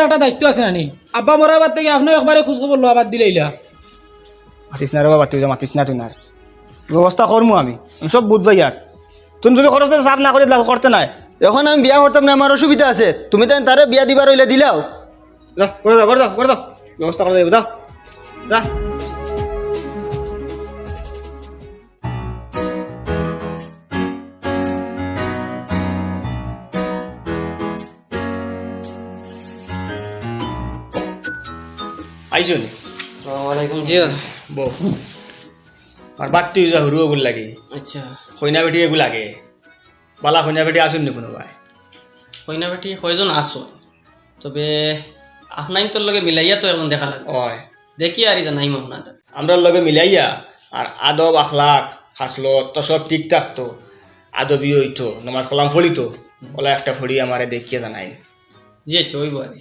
একটা দায়িত্ব আছে নানি আব্বা মরার বাদ থেকে আপনি একবারে খোঁজ খবর লো আবার দিলাইলা মাতিস না রে বাবা তুই মাতিস না তুই না ব্যবস্থা করবো আমি সব বুঝবাই আর তুমি যদি খরচ সাফ না করে করতে নাই এখন আমি বিয়া করতাম না, আমার অসুবিধা আছে, তুমি তাই তারে বিয়া দিবার হইলে দিলাও। যা করে দাও করে দাও করে দাও ব্যবস্থা করে দেবো যাও যা আইসুন আসসালামাইকুম জি বউ আর বাদ তুই যা হরু ওগুলো লাগে আচ্ছা কইনা বেটি এগুলো লাগে বালা কইনা বেটি আসুন নি কোনো ভাই কইনা বেটি কয়জন আসো তবে আপনার তোর লগে মিলাইয়া তো এখন দেখা লাগবে ওই দেখি আর জানাই আপনার আমরা লগে মিলাইয়া আর আদব আখলাক খাসলত তো সব ঠিক থাকতো আদবি হইতো নমাজ কালাম ফড়িতো ওলা একটা ফড়ি আমারে দেখিয়ে জানাই জি আচ্ছা ওই বারে